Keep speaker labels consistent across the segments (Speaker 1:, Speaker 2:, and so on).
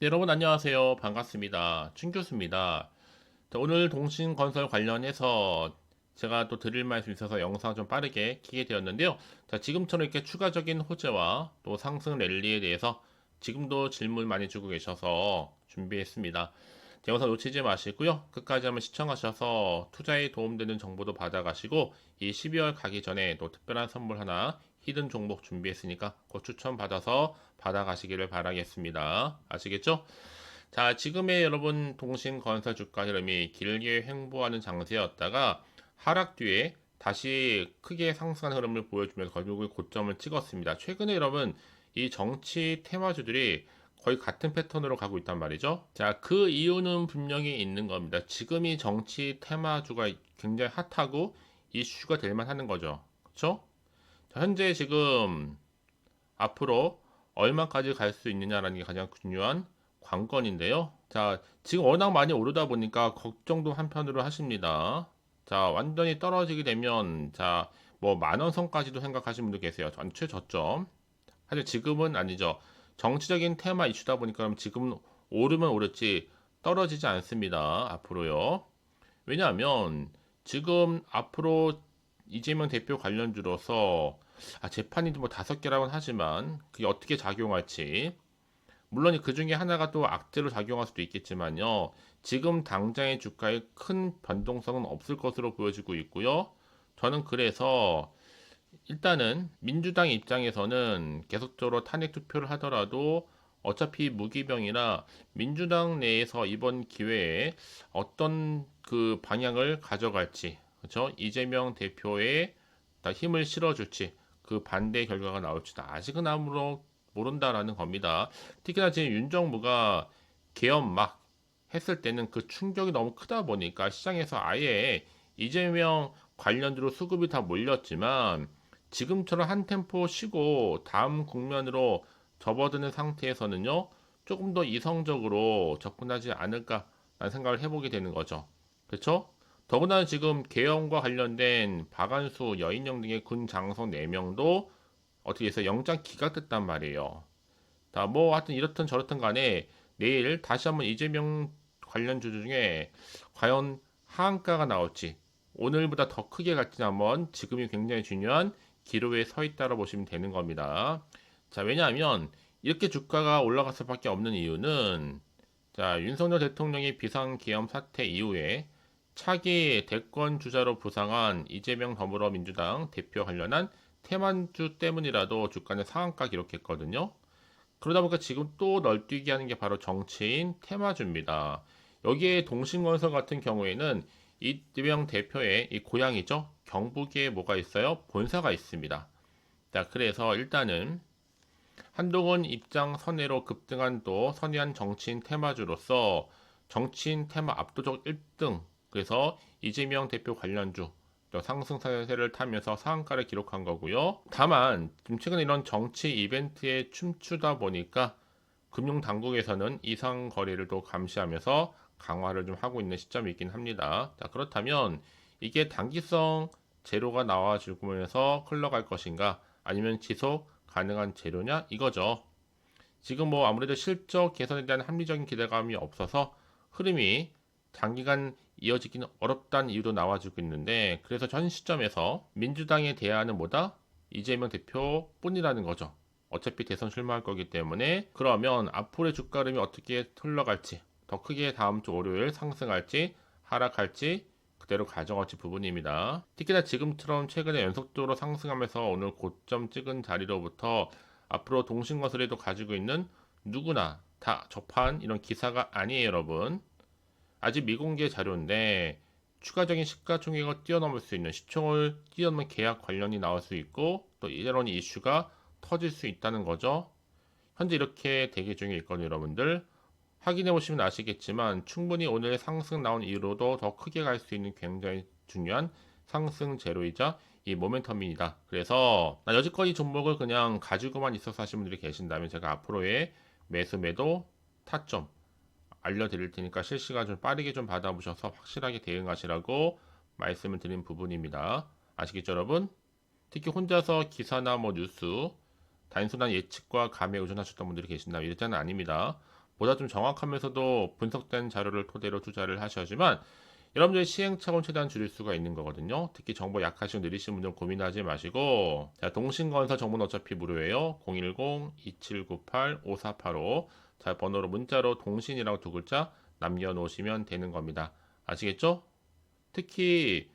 Speaker 1: 네, 여러분 안녕하세요. 반갑습니다. 춘 교수입니다. 자, 오늘 동신건설 관련해서 제가 또 드릴 말씀 있어서 영상 좀 빠르게 키게 되었는데요. 자, 지금처럼 이렇게 추가적인 호재와 또 상승 랠리에 대해서 지금도 질문 많이 주고 계셔서 준비했습니다. 제 영상 놓치지 마시고요. 끝까지 한번 시청하셔서 투자에 도움되는 정보도 받아가시고 이 12월 가기 전에 또 특별한 선물 하나 히든 종목 준비했으니까 그 추천 받아서 받아가시기를 바라겠습니다. 아시겠죠? 자, 지금의 여러분 동신건설 주가 흐름이 길게 횡보하는 장세였다가 하락 뒤에 다시 크게 상승한 흐름을 보여주면서 결국에 고점을 찍었습니다. 최근에 여러분 이 정치 테마주들이 거의 같은 패턴으로 가고 있단 말이죠. 자, 그 이유는 분명히 있는 겁니다. 지금이 정치 테마주가 굉장히 핫하고 이슈가 될 만하는 거죠. 그렇죠? 자, 현재 지금 앞으로 얼마까지 갈 수 있느냐라는 게 가장 중요한 관건인데요. 자, 지금 워낙 많이 오르다 보니까 걱정도 한편으로 하십니다. 자, 완전히 떨어지게 되면, 자, 뭐 만 원 선까지도 생각하시는 분도 계세요. 전 최저점. 하지만 지금은 아니죠. 정치적인 테마 이슈다 보니까 그럼 지금 오르면 오르지 떨어지지 않습니다. 앞으로요. 왜냐하면 지금 앞으로 이재명 대표 관련주로서 재판이 뭐 5개라고는 하지만 그게 어떻게 작용할지 물론 그 중에 하나가 또 악재로 작용할 수도 있겠지만요. 지금 당장의 주가에 큰 변동성은 없을 것으로 보여지고 있고요. 저는 그래서 일단은 민주당 입장에서는 계속적으로 탄핵 투표를 하더라도 어차피 무기병이라 민주당 내에서 이번 기회에 어떤 그 방향을 가져갈지, 그렇죠? 이재명 대표의 힘을 실어줄지, 그 반대 결과가 나올지도 아직은 아무로 모른다라는 겁니다. 특히나 지금 윤 정부가 개헌 막 했을 때는 그 충격이 너무 크다 보니까 시장에서 아예 이재명 관련주로 수급이 다 몰렸지만 지금처럼 한 템포 쉬고 다음 국면으로 접어드는 상태에서는요, 조금 더 이성적으로 접근하지 않을까라는 생각을 해보게 되는 거죠. 그렇죠? 더구나 지금 계엄과 관련된 박안수, 여인영 등의 군 장성 4명도 어떻게 해서 영장 기각됐단 말이에요. 자, 뭐 하여튼 이렇든 저렇든 간에 내일 다시 한번 이재명 관련 주주 중에 과연 하한가가 나올지 오늘보다 더 크게 갈지 한번 지금이 굉장히 중요한 기로에 서 있다고 보시면 되는 겁니다. 자, 왜냐하면 이렇게 주가가 올라갈 수밖에 없는 이유는 자, 윤석열 대통령이 비상계엄 사태 이후에 차기 대권 주자로 부상한 이재명 더불어민주당 대표 관련한 테만주 때문이라도 주가는 상한가 기록했거든요. 그러다 보니까 지금 또 널뛰기 하는 게 바로 정치인 테마주입니다. 여기에 동신건설 같은 경우에는 이재명 대표의 이 고향이죠. 경북에 뭐가 있어요? 본사가 있습니다. 자, 그래서 일단은 한동훈 입장 선회로 급등한 또 선의한 정치인 테마주로서 정치인 테마 압도적 1등 그래서 이재명 대표 관련주 상승세를 타면서 상한가를 기록한 거고요. 다만 지금 최근 이런 정치 이벤트에 춤추다 보니까 금융당국에서는 이상 거래를 또 감시하면서 강화를 좀 하고 있는 시점이 있긴 합니다. 자, 그렇다면 이게 단기성 재료가 나와주면서 흘러갈 것인가 아니면 지속 가능한 재료냐 이거죠. 지금 뭐 아무래도 실적 개선에 대한 합리적인 기대감이 없어서 흐름이 장기간 이어지기는 어렵다는 이유도 나와주고 있는데 그래서 전 시점에서 민주당의 대안은 뭐다? 이재명 대표뿐이라는 거죠. 어차피 대선 출마할 거기 때문에 그러면 앞으로의 주가 흐름이 어떻게 흘러갈지 더 크게 다음 주 월요일 상승할지 하락할지 그대로 가져갈지 부분입니다. 특히나 지금처럼 최근에 연속적으로 상승하면서 오늘 고점 찍은 자리로부터 앞으로 동신건설에도 가지고 있는 누구나 다 접한 이런 기사가 아니에요, 여러분. 아직 미공개 자료인데 추가적인 시가총액을 뛰어넘을 수 있는 시총을 뛰어넘는 계약 관련이 나올 수 있고 또 이런 이슈가 터질 수 있다는 거죠. 현재 이렇게 대기 중에 있거든요, 여러분들. 확인해 보시면 아시겠지만 충분히 오늘 상승 나온 이후로도 더 크게 갈 수 있는 굉장히 중요한 상승 재료이자 이 모멘텀입니다. 그래서 여지껏 이 종목을 그냥 가지고만 있어서 하시는 분들이 계신다면 제가 앞으로의 매수 매도 타점 알려드릴 테니까 실시간 좀 빠르게 좀 받아보셔서 확실하게 대응하시라고 말씀을 드린 부분입니다. 아시겠죠, 여러분? 특히 혼자서 기사나 뭐 뉴스 단순한 예측과 감에 의존하셨던 분들이 계신다면 이럴 때는 아닙니다. 보다 좀 정확하면서도 분석된 자료를 토대로 투자를 하셔야지만 여러분들의 시행착오는 최대한 줄일 수가 있는 거거든요. 특히 정보 약하시고 느리신 분들은 고민하지 마시고, 자, 동신건설 정보는 어차피 무료예요. 010-2798-5485. 자, 번호로 문자로 동신이라고 두 글자 남겨놓으시면 되는 겁니다. 아시겠죠? 특히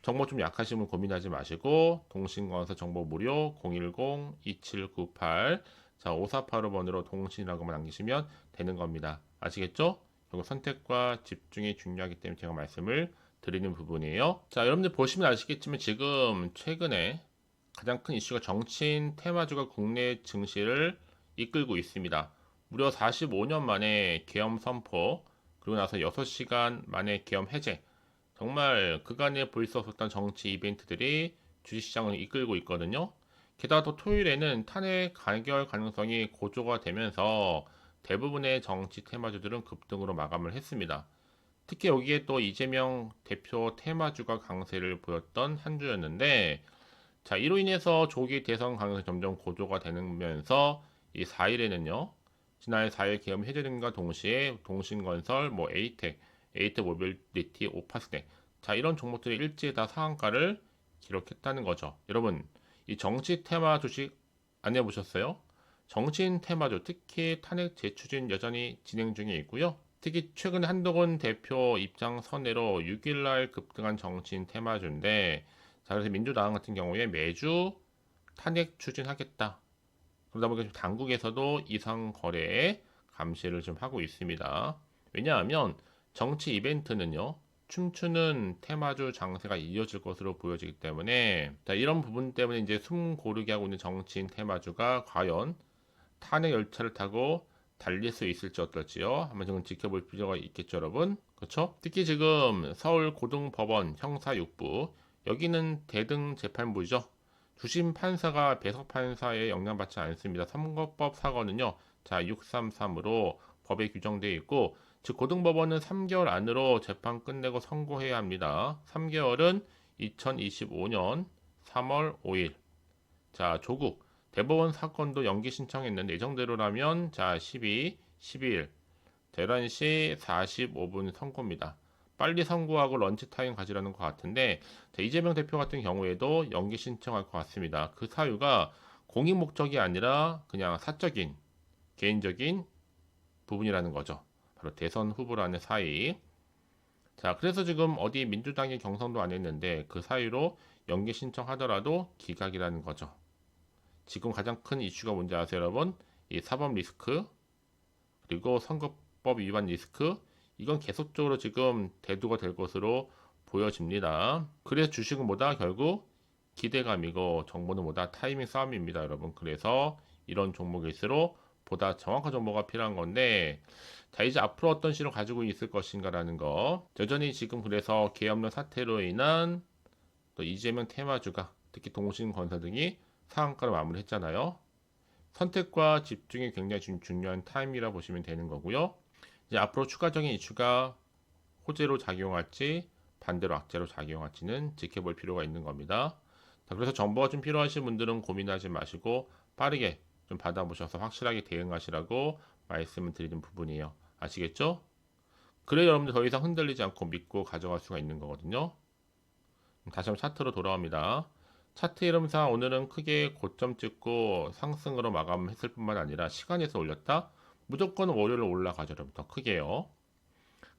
Speaker 1: 정보 좀 약하시면 고민하지 마시고 동신건설 정보 무료 010-2798 자, 5485번으로 동신이라고만 남기시면 되는 겁니다. 아시겠죠? 결국 선택과 집중이 중요하기 때문에 제가 말씀을 드리는 부분이에요. 자, 여러분들 보시면 아시겠지만 지금 최근에 가장 큰 이슈가 정치인 테마주가 국내 증시를 이끌고 있습니다. 무려 45년 만에 계엄 선포, 그리고 나서 6시간 만에 계엄 해제, 정말 그간에 볼 수 없었던 정치 이벤트들이 주식시장을 이끌고 있거든요. 게다가 또 토요일에는 탄핵 가결 가능성이 고조가 되면서 대부분의 정치 테마주들은 급등으로 마감을 했습니다. 특히 여기에 또 이재명 대표 테마주가 강세를 보였던 한 주였는데, 자, 이로 인해서 조기 대선 가능성이 점점 고조가 되면서 이 4일에는요, 지난해 4일 계엄 해제됨과 동시에 동신건설, 뭐 에이텍, 모빌리티, 오파스텍, 자, 이런 종목들이 일제히 다 상한가를 기록했다는 거죠. 여러분, 이 정치 테마 주식 안 해보셨어요? 정치인 테마주, 특히 탄핵 재추진 여전히 진행 중에 있고요. 특히 최근 한동훈 대표 입장 선회로 6일날 급등한 정치인 테마주인데, 자, 그래서 민주당 같은 경우에 매주 탄핵 추진하겠다. 그러다 보니까 당국에서도 이상 거래에 감시를 좀 하고 있습니다. 왜냐하면 정치 이벤트는요, 춤추는 테마주 장세가 이어질 것으로 보여지기 때문에, 자, 이런 부분 때문에 이제 숨 고르게 하고 있는 정치인 테마주가 과연 탄핵 열차를 타고 달릴 수 있을지 어떨지요. 한번 좀 지켜볼 필요가 있겠죠, 여러분. 그렇죠? 특히 지금 서울 고등법원 형사 6부 여기는 대등 재판부죠. 주심 판사가 배석 판사에 영향받지 않습니다. 선거법 사건은요. 자, 633으로 법에 규정되어 있고, 즉 고등법원은 3개월 안으로 재판 끝내고 선고해야 합니다. 3개월은 2025년 3월 5일. 자, 조국 대법원 사건도 연기 신청했는데 예정대로라면 자, 12일 11시 45분 선고입니다. 빨리 선고하고 런치타임 가지라는 것 같은데, 자, 이재명 대표 같은 경우에도 연기 신청할 것 같습니다. 그 사유가 공익 목적이 아니라 그냥 사적인 개인적인 부분이라는 거죠. 바로 대선 후보라는 사이. 자, 그래서 지금 어디 민주당이 경선도 안 했는데 그 사유로 연기 신청하더라도 기각이라는 거죠. 지금 가장 큰 이슈가 뭔지 아세요, 여러분? 이 사법 리스크, 그리고 선거법 위반 리스크, 이건 계속적으로 지금 대두가 될 것으로 보여집니다. 그래서 주식은 뭐다? 결국 기대감이고 정보는 뭐다? 타이밍 싸움입니다, 여러분. 그래서 이런 종목일수록 보다 정확한 정보가 필요한 건데, 자, 이제 앞으로 어떤 시를 가지고 있을 것인가라는 거. 여전히 지금 그래서 계엄령 사태로 인한 또 이재명 테마주가 특히 동신건설 등이 상한가로 마무리했잖아요. 선택과 집중이 굉장히 중요한 타임이라 보시면 되는 거고요. 이제 앞으로 추가적인 이슈가 호재로 작용할지 반대로 악재로 작용할지는 지켜볼 필요가 있는 겁니다. 자, 그래서 정보가 좀 필요하신 분들은 고민하지 마시고 빠르게 좀 받아보셔서 확실하게 대응하시라고 말씀을 드리는 부분이에요. 아시겠죠? 그래 여러분들 더 이상 흔들리지 않고 믿고 가져갈 수가 있는 거거든요. 다시 한번 차트로 돌아옵니다. 차트 이름상 오늘은 크게 고점 찍고 상승으로 마감했을 뿐만 아니라 시간에서 올렸다? 무조건 월요일 올라가죠. 여러분 더 크게요.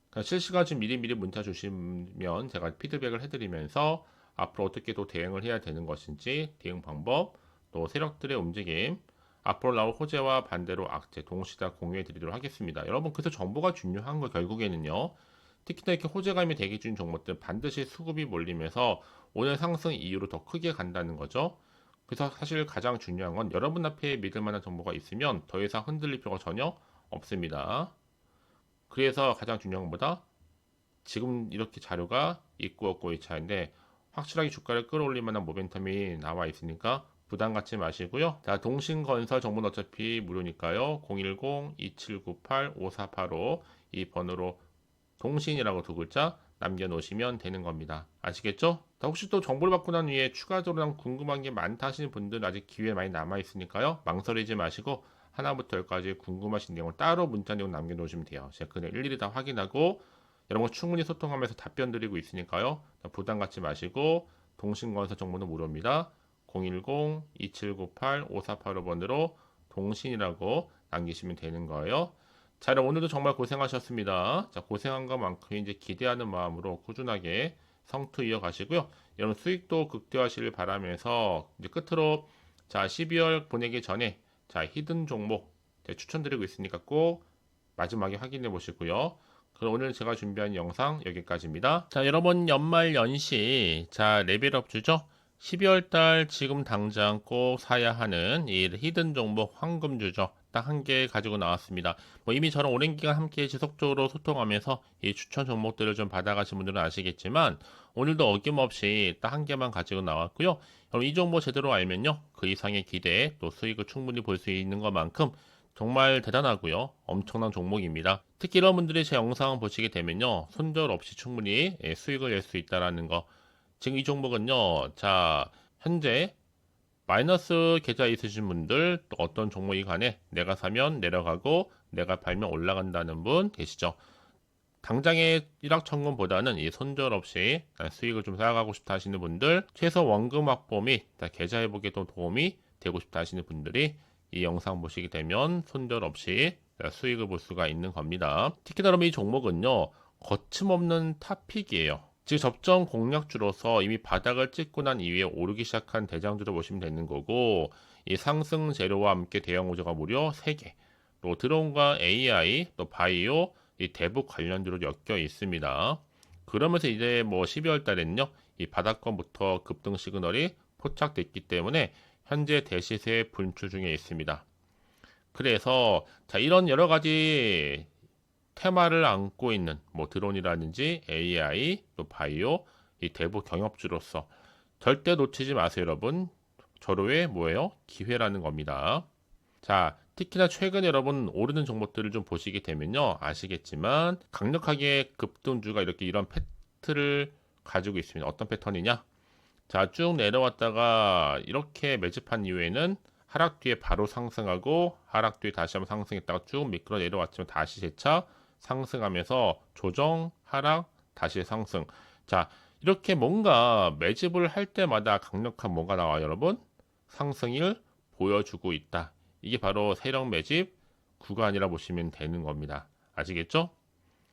Speaker 1: 그러니까 실시간 지금 미리미리 문자 주시면 제가 피드백을 해드리면서 앞으로 어떻게 또 대응을 해야 되는 것인지 대응 방법, 또 세력들의 움직임, 앞으로 나올 호재와 반대로 악재 동시에 다 공유해 드리도록 하겠습니다. 여러분 그래서 정보가 중요한 거 결국에는요. 특히나 이렇게 호재감이 대기 중인 종목들 반드시 수급이 몰리면서 오늘 상승 이후로 더 크게 간다는 거죠. 그래서 사실 가장 중요한 건 여러분 앞에 믿을 만한 정보가 있으면 더 이상 흔들릴 필요가 전혀 없습니다. 그래서 가장 중요한 것보다 지금 이렇게 자료가 있고 없고의 차이인데 확실하게 주가를 끌어올릴 만한 모멘텀이 나와 있으니까 부담 갖지 마시고요. 자, 동신건설 정보는 어차피 무료니까요. 010-2798-5485 이 번호로 동신이라고 두 글자 남겨놓으시면 되는 겁니다. 아시겠죠? 자, 혹시 또 정보를 받고 난 후에 추가적으로 궁금한 게 많다 하시는 분들 아직 기회 많이 남아 있으니까요. 망설이지 마시고 하나부터 열까지 궁금하신 내용을 따로 문자 내용 남겨놓으시면 돼요. 제가 그냥 일일이 다 확인하고 여러분 충분히 소통하면서 답변 드리고 있으니까요. 부담 갖지 마시고 동신건설 정보는 무료입니다. 010-2798-5485번으로 동신이라고 남기시면 되는 거예요. 자, 여러분 오늘도 정말 고생하셨습니다. 자, 고생한 것만큼 이제 기대하는 마음으로 꾸준하게 성투 이어가시고요. 여러분 수익도 극대화하시길 바라면서 이제 끝으로 자 12월 보내기 전에 자 히든 종목 추천드리고 있으니까 꼭 마지막에 확인해 보시고요. 그럼 오늘 제가 준비한 영상 여기까지입니다. 자 여러분 연말 연시 자 레벨업 주죠. 12월 달 지금 당장 꼭 사야 하는 이 히든 종목 황금 주죠. 딱 한 개 가지고 나왔습니다. 뭐 이미 저랑 오랜 기간 함께 지속적으로 소통하면서 이 추천 종목들을 좀 받아가신 분들은 아시겠지만 오늘도 어김없이 딱 한 개만 가지고 나왔고요. 그럼 이 종목 제대로 알면요. 그 이상의 기대 또 수익을 충분히 볼 수 있는 것만큼 정말 대단하고요. 엄청난 종목입니다. 특히 이런 분들이 제 영상 보시게 되면요. 손절 없이 충분히 수익을 낼 수 있다라는 거. 지금 이 종목은요. 자, 현재 마이너스 계좌 있으신 분들 또 어떤 종목이 간에 내가 사면 내려가고 내가 팔면 올라간다는 분 계시죠? 당장의 일확천금보다는 이 손절 없이 수익을 좀 쌓아가고 싶다 하시는 분들 최소 원금 확보 및 계좌 회복에 도 도움이 되고 싶다 하시는 분들이 이 영상 보시게 되면 손절 없이 수익을 볼 수가 있는 겁니다. 특히나 여러분 이 종목은요 거침없는 탑픽이에요. 즉 접점 공략주로서 이미 바닥을 찍고 난 이후에 오르기 시작한 대장주로 보시면 되는 거고 이 상승 재료와 함께 대형 호재가 무려 3개 또 드론과 AI 또 바이오 이 대북 관련주로 엮여 있습니다. 그러면서 이제 뭐 12월 달에는요 이 바닥권부터 급등 시그널이 포착됐기 때문에 현재 대시세 분출 중에 있습니다. 그래서 자 이런 여러 가지 테마를 안고 있는 뭐 드론이라든지 AI 또 바이오 이 대부 경협주로서 절대 놓치지 마세요 여러분. 절호의 뭐예요? 기회라는 겁니다. 자 특히나 최근에 여러분 오르는 종목들을 좀 보시게 되면요 아시겠지만 강력하게 급등주가 이렇게 이런 패트를 가지고 있습니다. 어떤 패턴이냐? 자 쭉 내려왔다가 이렇게 매집한 이후에는 하락 뒤에 바로 상승하고 하락 뒤에 다시 한번 상승했다가 쭉 미끄러 내려왔지만 다시 재차 상승하면서 조정, 하락, 다시 상승. 자, 이렇게 뭔가 매집을 할 때마다 강력한 뭐가 나와요, 여러분? 상승을 보여주고 있다. 이게 바로 세력 매집 구간이라 보시면 되는 겁니다. 아시겠죠?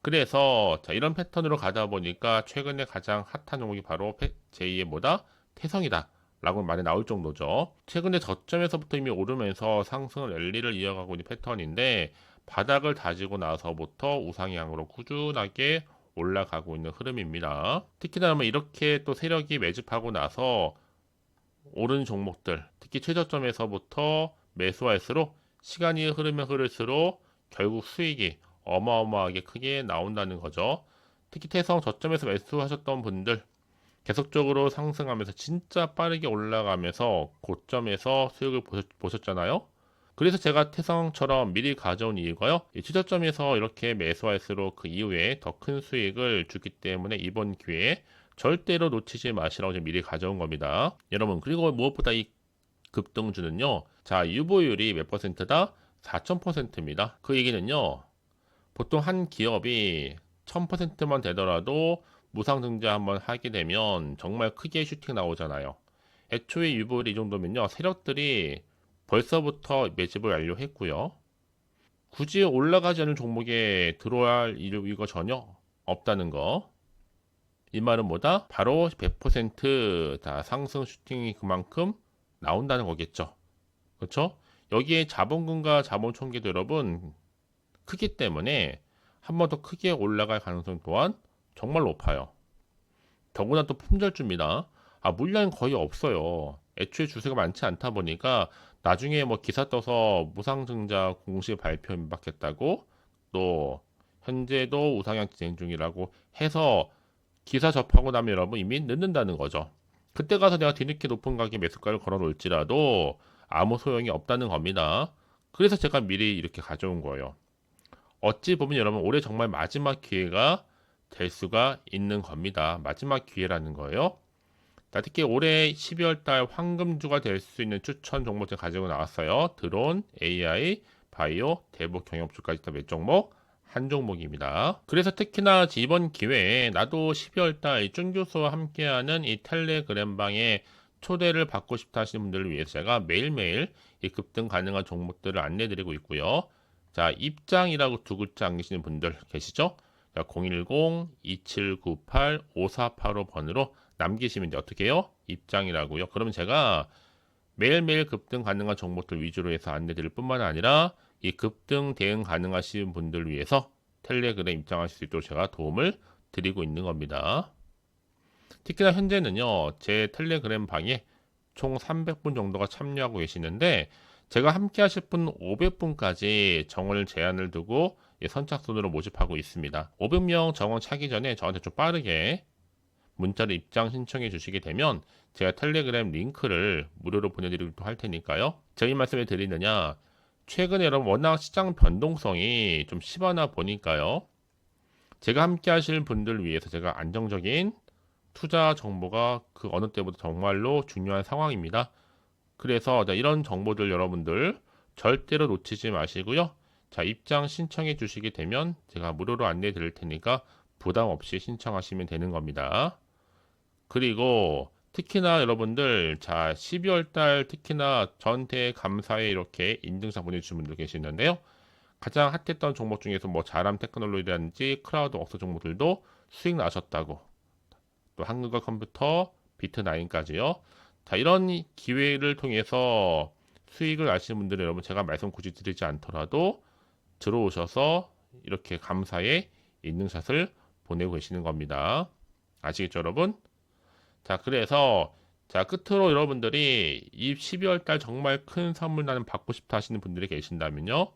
Speaker 1: 그래서 자, 이런 패턴으로 가다 보니까 최근에 가장 핫한 종목이 바로 제2의 뭐다? 태성이다. 라고 말이 나올 정도죠. 최근에 저점에서부터 이미 오르면서 상승 랠리를 이어가고 있는 패턴인데 바닥을 다지고 나서부터 우상향으로 꾸준하게 올라가고 있는 흐름입니다. 특히나 이렇게 또 세력이 매집하고 나서 오른 종목들, 특히 최저점에서부터 매수할수록 시간이 흐르면 흐를수록 결국 수익이 어마어마하게 크게 나온다는 거죠. 특히 태성 저점에서 매수하셨던 분들 계속적으로 상승하면서 진짜 빠르게 올라가면서 고점에서 수익을 보셨잖아요. 그래서 제가 태성처럼 미리 가져온 이유가요. 이 최저점에서 이렇게 매수할수록 그 이후에 더 큰 수익을 주기 때문에 이번 기회에 절대로 놓치지 마시라고 미리 가져온 겁니다. 여러분 그리고 무엇보다 이 급등주는요. 자 유보율이 몇 퍼센트다? 4000%입니다. 그 얘기는요. 보통 한 기업이 1000%만 되더라도 무상증자 한번 하게 되면 정말 크게 슈팅 나오잖아요. 애초에 유보율이 이 정도면요. 세력들이 벌써부터 매집을 완료했고요. 굳이 올라가지 않은 종목에 들어야 할 이유가 전혀 없다는 거. 이 말은 뭐다? 바로 100%다 상승 슈팅이 그만큼 나온다는 거겠죠. 그렇죠? 여기에 자본금과 자본 총계도 여러분 크기 때문에 한 번 더 크게 올라갈 가능성 또한 정말 높아요. 더구나 또 품절주입니다. 물량이 거의 없어요. 애초에 주세가 많지 않다 보니까 나중에 뭐 기사 떠서 무상증자 공식 발표 임박했다고 또 현재도 우상향 진행 중이라고 해서 기사 접하고 나면 여러분 이미 늦는다는 거죠. 그때 가서 내가 뒤늦게 높은 가격에 매수가를 걸어 놓을지라도 아무 소용이 없다는 겁니다. 그래서 제가 미리 이렇게 가져온 거예요. 어찌 보면 여러분 올해 정말 마지막 기회가 될 수가 있는 겁니다. 마지막 기회라는 거예요. 자, 특히 올해 12월 달 황금주가 될 수 있는 추천 종목들 가지고 나왔어요. 드론, AI, 바이오, 대북 경영주까지 몇 종목? 한 종목입니다. 그래서 특히나 이번 기회에 나도 12월 달 준 교수와 함께하는 이 텔레그램 방에 초대를 받고 싶다 하시는 분들을 위해서 제가 매일매일 이 급등 가능한 종목들을 안내드리고 있고요. 자, 입장이라고 두 글자 남기시는 분들 계시죠? 자, 010-2798-5485번으로 남기시면 이제 어떻게 해요? 입장이라고요. 그러면 제가 매일매일 급등 가능한 종목들 위주로 해서 안내드릴 뿐만 아니라 이 급등 대응 가능하신 분들 위해서 텔레그램 입장하실 수 있도록 제가 도움을 드리고 있는 겁니다. 특히나 현재는요, 제 텔레그램 방에 총 300분 정도가 참여하고 계시는데 제가 함께 하실 분 500분까지 정원을 제한을 두고 선착순으로 모집하고 있습니다. 500명 정원 차기 전에 저한테 좀 빠르게 문자로 입장 신청해 주시게 되면 제가 텔레그램 링크를 무료로 보내드리기도 할 테니까요. 제가 이 말씀을 드리느냐, 최근에 여러분 워낙 시장 변동성이 좀 심하나 보니까요. 제가 함께 하실 분들 위해서 제가 안정적인 투자 정보가 그 어느 때보다 정말로 중요한 상황입니다. 그래서 이런 정보들 여러분들 절대로 놓치지 마시고요. 자, 입장 신청해 주시게 되면 제가 무료로 안내해 드릴 테니까 부담 없이 신청하시면 되는 겁니다. 그리고 특히나 여러분들, 자, 12월 달 특히나 전태 감사에 이렇게 인증샷 보내주신 분들 계시는데요. 가장 핫했던 종목 중에서 뭐 자람 테크놀로지라든지 클라우드 웍스 종목들도 수익 나셨다고, 또 한국어 컴퓨터, 비트9까지요. 자, 이런 기회를 통해서 수익을 아시는 분들은 여러분 제가 말씀 굳이 드리지 않더라도 들어오셔서 이렇게 감사의 인증샷을 보내고 계시는 겁니다. 아시겠죠, 여러분? 자, 그래서 자, 끝으로 여러분들이 이 12월 달 정말 큰 선물 나는 받고 싶다 하시는 분들이 계신다면요.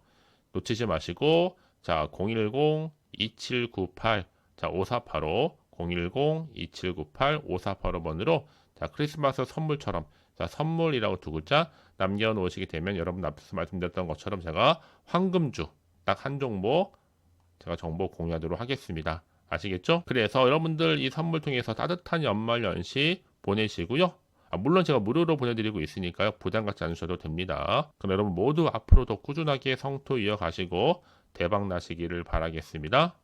Speaker 1: 놓치지 마시고 자, 010-2798 자, 5485 010-2798-5485번으로 자, 크리스마스 선물처럼 자, 선물이라고 두 글자 남겨놓으시게 되면 여러분 앞에서 말씀드렸던 것처럼 제가 황금주 딱 한 종목 제가 정보 공유하도록 하겠습니다. 아시겠죠? 그래서 여러분들 이 선물 통해서 따뜻한 연말 연시 보내시고요. 물론 제가 무료로 보내드리고 있으니까요. 부담 갖지 않으셔도 됩니다. 그럼 여러분 모두 앞으로도 꾸준하게 성토 이어가시고 대박 나시기를 바라겠습니다.